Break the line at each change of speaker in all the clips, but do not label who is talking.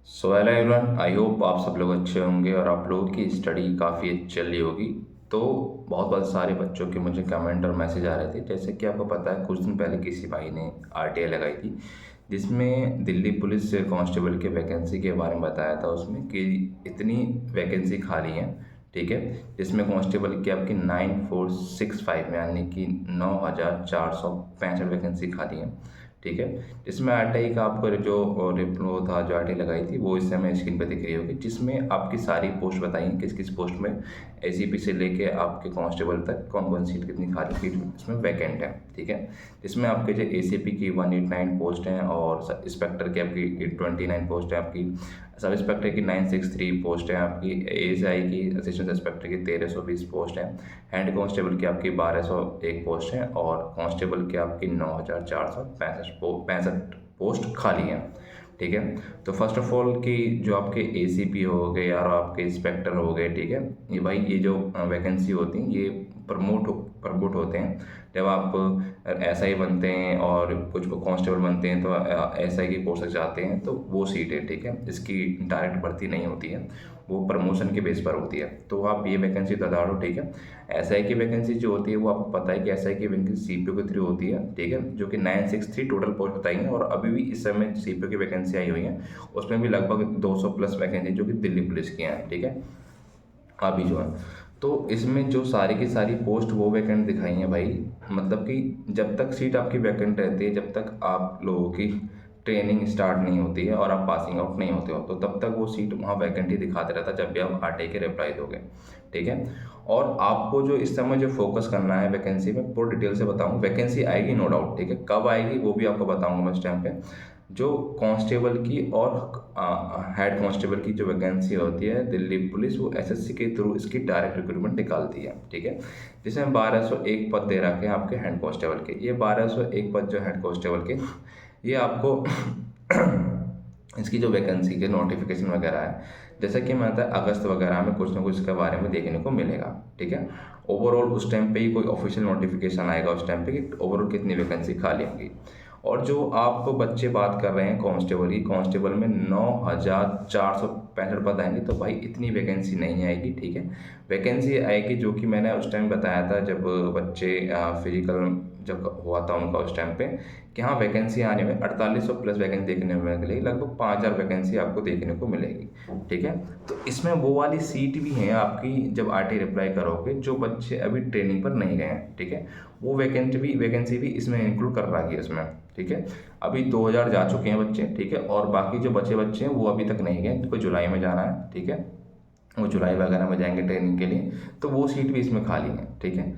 So hello everyone, I hope आप सब लोग अच्छे होंगे और आप लोगों की स्टडी काफ़ी अच्छी चल रही होगी। तो बहुत बहुत सारे बच्चों के मुझे कमेंट और मैसेज आ रहे थे। जैसे कि आपको पता है, कुछ दिन पहले किसी भाई ने आरटीआई लगाई थी, जिसमें दिल्ली पुलिस कांस्टेबल के वैकेंसी के बारे में बताया था उसमें कि इतनी वैकेंसी खाली हैं। ठीक है, जिसमें कांस्टेबल की आपकी 9465 में यानी कि 9465 वैकेंसी खाली हैं। ठीक है, इसमें आरटीआई का आपको जो रिप्लो था, जो आरटीआई लगाई थी, वो इस समय स्क्रीन पर दिख रही होगी, जिसमें आपकी सारी पोस्ट बताई किस किस पोस्ट में एसीपी से लेके आपके कांस्टेबल तक कौन कौन सीट कितनी खाली सीट इसमें वैकेंट है। ठीक है, जिसमें आपके जो एसीपी की 189 पोस्ट हैं और इंस्पेक्टर की आपकी 29 पोस्ट है, आपकी सब इंस्पेक्टर की 963 पोस्ट है, आपकी एएसआई की असिस्टेंट इंस्पेक्टर की 1320 पोस्ट है, हेड कांस्टेबल की आपकी 1201 पोस्ट है और कांस्टेबल की आपकी 9465 पोस्ट खाली हैं। ठीक है, तो फर्स्ट ऑफ ऑल कि जो आपके एसीपी हो गए और आपके इंस्पेक्टर हो गए, ठीक है, ये भाई ये जो वैकेंसी होती हैं ये प्रमोट होते हैं। जब आप एसआई बनते हैं और कुछ कांस्टेबल बनते हैं तो एसआई की पोस्ट तक जाते हैं, तो वो सीट है। ठीक है, इसकी डायरेक्ट भर्ती नहीं होती है, वो प्रमोशन के बेस पर होती है। तो आप ये वैकेंसी बता दो। ठीक है, एसआई की वैकेंसी जो होती है वो आपको पता है कि एसआई की वैकेंसी सीपीओ के थ्रू होती है। ठीक है, जो कि 963 टोटल पोस्ट बताई हैं और अभी भी इस समय सीपीओ की वैकेंसी आई हुई है, उसमें भी लगभग 200 प्लस वैकेंसी जो कि दिल्ली पुलिस की हैं। ठीक है, अभी जो है, तो इसमें जो सारी की सारी पोस्ट वो वैकेंट दिखाई हैं भाई। मतलब कि जब तक सीट आपकी वैकेंट रहती है, जब तक आप लोगों की ट्रेनिंग स्टार्ट नहीं होती है और आप पासिंग आउट नहीं होते हो, तो तब तक वो सीट वहाँ वैकेंट ही दिखाते रहता है जब भी आप आरटीआई के रिप्लाई दोगे। ठीक है, और आपको जो इस समय जो फोकस करना है वैकेंसी में, पूरी डिटेल से बताऊँ। वैकेंसी आएगी नो डाउट, ठीक है, कब आएगी वो भी आपको बताऊँगा मैं इस टाइम पे। जो कांस्टेबल की और हेड कांस्टेबल की जो वैकेंसी होती है, दिल्ली पुलिस वो एसएससी के थ्रू इसकी डायरेक्ट रिक्रूटमेंट निकालती है। ठीक है, जिसमें 1201 पद दे रखे हैं आपके हेड कांस्टेबल के। ये 1201 पद जो हेड कांस्टेबल के, ये आपको इसकी जो वैकेंसी के नोटिफिकेशन वगैरह है, जैसा कि मैं बताया अगस्त वगैरह में कुछ ना कुछ इसके बारे में देखने को मिलेगा। ठीक है, ओवरऑल उस टाइम पे ही कोई ऑफिशियल नोटिफिकेशन आएगा उस टाइम पे कि ओवरऑल कितनी वैकेंसी खाली होंगी। और जो आप बच्चे बात कर रहे हैं कांस्टेबल की, कांस्टेबल में 9465 पद आएंगे, तो भाई इतनी वैकेंसी नहीं आएगी। ठीक है, वैकेंसी आएगी जो कि मैंने उस टाइम बताया था जब बच्चे फिजिकल जब हुआ था उनका, उस टाइम पे कि हाँ वैकेंसी आने में 4800 प्लस वैकेंसी देखने को मिलेगी, लगभग 5000 वैकेंसी आपको देखने को मिलेगी। ठीक है, तो इसमें वो वाली सीट भी हैं आपकी जब आरटी रिप्लाई करोगे, जो बच्चे अभी ट्रेनिंग पर नहीं गए हैं। ठीक है, वो वैकेंसी भी इसमें इंक्लूड कर रखी है उसमें। ठीक है, अभी 2000 जा चुके हैं बच्चे। ठीक है, और बाकी जो बच्चे हैं वो अभी तक नहीं गए, तो जुलाई में जाना है। ठीक है, वो जुलाई वगैरह में जाएंगे ट्रेनिंग के लिए, तो वो सीट भी इसमें खाली है। ठीक है,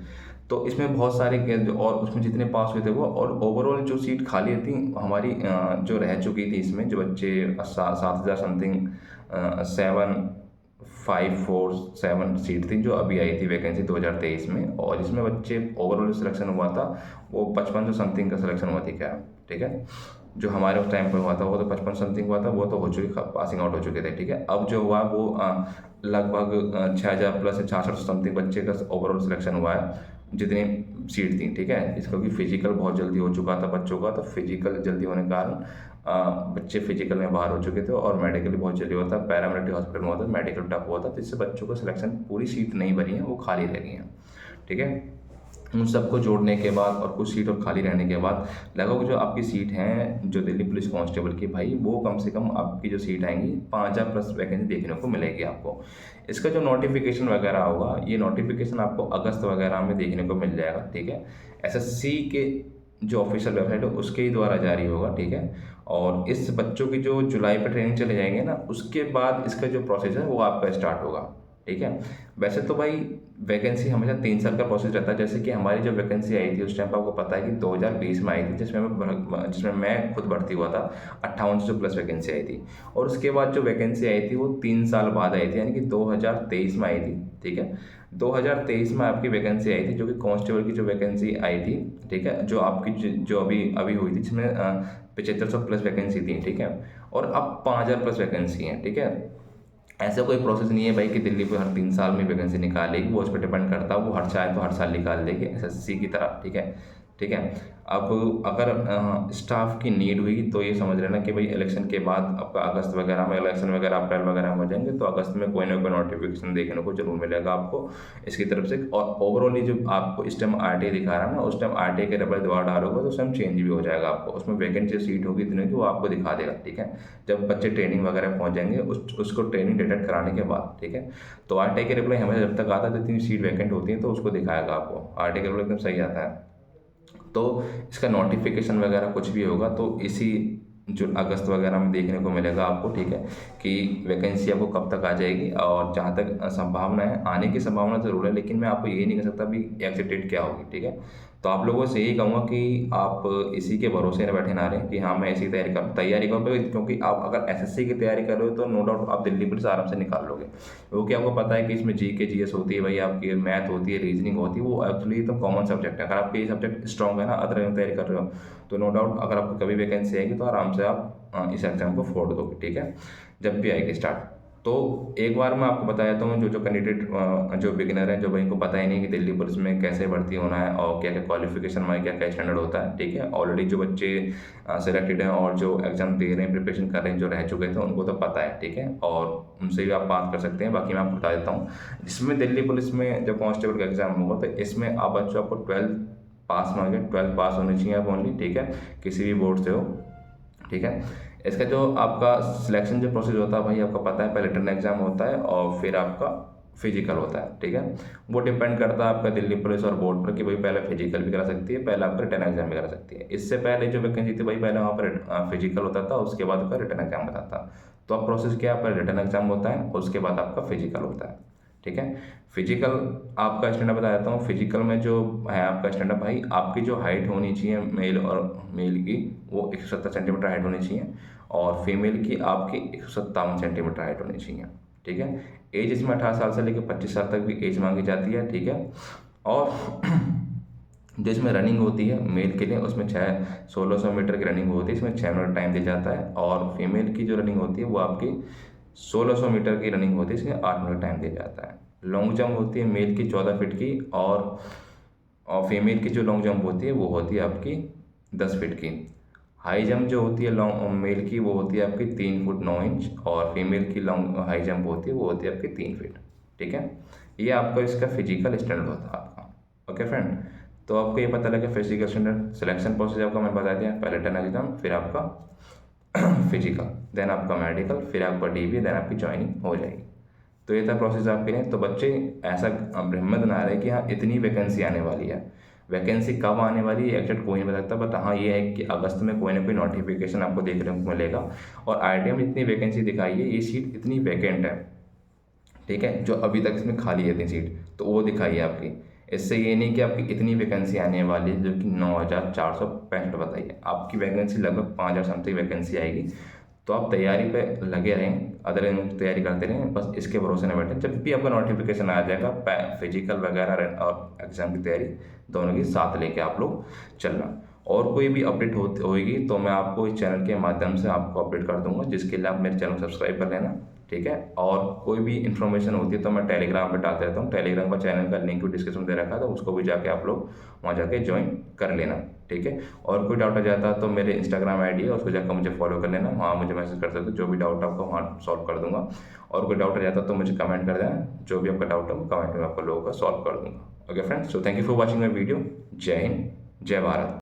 तो इसमें बहुत सारे और उसमें जितने पास हुए थे वो, और ओवरऑल जो सीट खाली थी हमारी जो रह चुकी थी इसमें, जो बच्चे 7000 समथिंग 7547 सीट थी जो अभी आई थी वैकेंसी 2023 में, और जिसमें बच्चे ओवरऑल सिलेक्शन हुआ था वो 5500 समथिंग का सिलेक्शन हुआ थी क्या। ठीक है, जो हमारे उस टाइम पर हुआ था वो तो 55 समथिंग हुआ था, वो तो हो चुके, पासिंग आउट हो चुके थे। ठीक है, अब जो हुआ वो लगभग 6000 प्लस 6600 समथिंग बच्चे का ओवरऑल सिलेक्शन हुआ है, जितनी सीट थी। ठीक है, इसका कि फिजिकल बहुत जल्दी हो चुका था बच्चों का, तो फिजिकल जल्दी होने के कारण बच्चे फिजिकल में बाहर हो चुके थे, और मेडिकल बहुत जल्दी हुआ था, पैरामिलिट्री हॉस्पिटल में हुआ था, मेडिकल टफ हुआ था, तो इससे बच्चों का सिलेक्शन, पूरी सीट नहीं भरी है, वो खाली रह गई हैं। ठीक है, उन सबको जोड़ने के बाद और कुछ सीट और खाली रहने के बाद लगभग जो आपकी सीट हैं जो दिल्ली पुलिस कांस्टेबल की, भाई वो कम से कम आपकी जो सीट आएंगी 5000 प्लस वैकेंसी देखने को मिलेगी आपको। इसका जो नोटिफिकेशन वगैरह होगा, ये नोटिफिकेशन आपको अगस्त वगैरह में देखने को मिल जाएगा। ठीक है, एसएससी के जो ऑफिशियल वेबसाइट है उसके ही द्वारा जारी होगा। ठीक है, और इस बच्चों की जो जुलाई पर ट्रेनिंग चले जाएंगे ना, उसके बाद इसका जो प्रोसेस है वो आपका स्टार्ट होगा। ठीक है, वैसे तो भाई वैकेंसी हमेशा 3 साल का प्रोसेस रहता है। जैसे कि हमारी जब वैकेंसी आई थी उस टाइम पर आपको पता है कि 2020 में आई थी, जिसमें मैं खुद भर्ती हुआ था, 5800 प्लस वैकेंसी आई थी। और उसके बाद जो वैकेंसी आई थी वो 3 साल बाद आई थी, यानी कि 2023 में आई थी। ठीक है, 2023 में आपकी वैकेंसी आई थी, जो कि कांस्टेबल की जो वैकेंसी आई थी। ठीक है, जो आपकी जो अभी अभी हुई थी, जिसमें 7500 प्लस वैकेंसी थी। ठीक है, और अब 5000 प्लस वैकेंसी है। ठीक है, ऐसा कोई प्रोसेस नहीं है भाई कि दिल्ली पर हर 3 साल में वैकेंसी निकालेगी, वो उस पर डिपेंड करता है, वो हर चाहे तो हर साल निकाल देगी एसएससी की तरह। ठीक है, ठीक है। अब अगर स्टाफ की नीड हुई तो ये समझ लेना कि भाई इलेक्शन के बाद आपका अगस्त वगैरह में, इलेक्शन वगैरह अप्रैल वगैरह में हो जाएंगे, तो अगस्त में कोई ना कोई नोटिफिकेशन देखने को जरूर मिलेगा आपको इसकी तरफ से। और ओवरऑली जो आपको इस टाइम आरटीआई दिखा रहा है ना, उस टाइम आरटीआई के रिजल्ट दोबारा डालोगे तो उस टाइम चेंज भी हो जाएगा आपको, उसमें वैकेंसी सीट होगी इतनी की वो आपको दिखा देगा, ठीक है। जब बच्चे ट्रेनिंग वगैरह पहुंच जाएंगे उसको ट्रेनिंग डिटेक्ट कराने के बाद, ठीक है। तो आरटीआई के रिप्लाई हमेशा जब तक आता है तो इतनी सीट वैकेंट होती है तो उसको दिखाएगा आपको, आरटीआई के रिप्लाई एकदम सही आता है। तो इसका नोटिफिकेशन वगैरह कुछ भी होगा तो इसी जो अगस्त वगैरह में देखने को मिलेगा आपको, ठीक है, कि वैकेंसी आपको कब तक आ जाएगी। और जहाँ तक संभावना है, आने की संभावना ज़रूर है, लेकिन मैं आपको ये नहीं कह सकता भी एग्जिट डेट क्या होगी, ठीक है। तो आप लोगों से यही कहूँगा कि आप इसी के भरोसे न बैठे ना रहें कि हाँ मैं ऐसी तैयारी करूँ, क्योंकि आप अगर एसएससी की तैयारी कर रहे हो तो नो डाउट आप दिल्ली पुलिस आराम से निकाल लोगे, क्योंकि आपको पता है कि इसमें जीके जीएस होती है भाई, आपकी मैथ होती है, रीजनिंग होती है, वो एक्चुअली तो कॉमन सब्जेक्ट है। अगर आपके ये सब्जेक्ट स्ट्रॉन्ग है ना, अदर तैयारी कर रहे हो, तो नो डाउट अगर आपको कभी वैकेंसी आएगी तो आराम से आप इस एग्जाम को फोड़ दोगे, ठीक है, जब भी आएगी स्टार्ट। तो एक बार मैं आपको बता देता हूँ, जो कैंडिडेट जो बिगिनर है, जो भाई को पता ही नहीं कि दिल्ली पुलिस में कैसे भर्ती होना है और क्या क्या क्वालिफिकेशन में क्या क्या स्टैंडर्ड होता है, ठीक है। ऑलरेडी जो बच्चे सिलेक्टेड हैं और जो एग्जाम दे रहे हैं, प्रिपरेशन कर रहे हैं, जो रह चुके थे, उनको तो पता है, ठीक है, और उनसे भी आप बात कर सकते हैं। बाकी मैं आपको बता देता हूँ, जिसमें दिल्ली पुलिस में जब कांस्टेबल का एग्जाम होगा तो इसमें आप बच्चों आपको 12 पास मांगे, 12 पास होनी चाहिए आप ओनली, ठीक है, किसी भी बोर्ड से हो, ठीक है। इसका जो आपका सिलेक्शन जो प्रोसेस होता है भाई, आपको पता है, पहले रिटन एग्जाम होता है और फिर आपका फिजिकल होता है, ठीक है। वो डिपेंड करता है आपका दिल्ली पुलिस और बोर्ड पर कि भाई पहले फिजिकल भी करा सकती है, पहले आपका रिटन एग्जाम भी करा सकती है। इससे पहले जो वैकेंसी थी भाई, पहले वहाँ पर फिजिकल होता था, उसके बाद आपका रिटन एग्जाम होता था। तो अब प्रोसेस क्या है, पहले रिटन एग्जाम होता है, उसके बाद आपका फिजिकल होता है, ठीक है। फिजिकल आपका स्टैंडर्ड बता देता हूँ। फिजिकल में जो है आपका स्टैंडर्ड भाई, आपकी जो हाइट होनी चाहिए मेल और मेल की, वो 170 सेंटीमीटर हाइट होनी चाहिए, और फीमेल की आपकी 157 सेंटीमीटर हाइट होनी चाहिए, ठीक है। एज इसमें 18 साल से लेकर 25 साल तक भी एज मांगी जाती है, ठीक है। और जिसमें रनिंग होती है मेल के लिए, उसमें 1600 मीटर की रनिंग होती है, इसमें 6 मिनट टाइम दिया जाता है। और फीमेल की जो रनिंग होती है वो आपकी 1600 मीटर की रनिंग होती है, इसमें 8 मिनट टाइम दिया जाता है। लॉन्ग जंप होती है मेल की 14 फीट की, और फीमेल की जो लॉन्ग जंप होती है वो होती है आपकी 10 फीट की। हाई जंप जो होती है लॉन्ग मेल की, वो होती है आपकी 3 फुट 9 इंच, और फीमेल की लॉन्ग हाई जंप होती है वो होती है आपकी 3 फीट, ठीक है। ये आपका इसका फिजिकल स्टैंडर्ड होता है आपका, ओके फ्रेंड। तो आपको ये पता लगा फिजिकल स्टैंडर्ड, सिलेक्शन प्रोसेस आपका मैंने बता दिया, पहले रिटन एग्जाम, फिर आपका फिजिकल, देन आपका मेडिकल, फिर आपका डीबी, देन आपकी ज्वाइनिंग हो जाएगी। तो ये था प्रोसेस आपके लिए। तो बच्चे ऐसा हिम्मत ना रहे कि हाँ इतनी वैकेंसी आने वाली है, वैकेंसी कब आने वाली है एग्जैक्ट कोई नहीं बता सकता, बट हाँ ये है कि अगस्त में कोई ना कोई नोटिफिकेशन आपको देखने को मिलेगा। और आरटीआई में इतनी वैकेंसी दिखाई है, ये सीट इतनी वैकेंट है, ठीक है, जो अभी तक इसमें खाली है इतनी सीट, तो वो दिखाई है आपकी। इससे ये नहीं कि आपकी इतनी वैकेंसी आने वाली है, जो कि 9465 बताइए, आपकी वैकेंसी लगभग 5000 समथिंग वैकेंसी आएगी। तो आप तैयारी पे लगे रहें, अदर तैयारी करते रहें, बस इसके भरोसे न बैठें। जब भी आपका नोटिफिकेशन आ जाएगा, फिजिकल वगैरह और एग्जाम की तैयारी दोनों की साथ लेके आप लोग चलना। और कोई भी अपडेट होगी तो मैं आपको इस चैनल के माध्यम से आपको अपडेट कर दूंगा, जिसके लिए आप मेरे चैनल सब्सक्राइब कर लेना, ठीक है। और कोई भी इन्फॉर्मेशन होती है तो मैं टेलीग्राम पे डाल देता हूँ, टेलीग्राम का चैनल का लिंक भी डिस्क्रिप्शन दे रखा है, तो उसको भी जाके आप लोग वहाँ जाके ज्वाइन कर लेना, ठीक है। और कोई डाउट आ जाता है तो मेरे इंस्टाग्राम आईडी है, उसको जाकर मुझे फॉलो कर लेना, वहाँ मुझे मैसेज कर सकते हो, जो भी डाउट आपको वहाँ सॉल्व कर दूंगा। और कोई डाउट आ जाता है तो मुझे कमेंट कर देना, जो भी आपका डाउट है वो कमेंट में आपको लोगों का सॉल्व कर दूंगा। Okay friends, so thank you for watching my video. जय हिंद, जय भारत।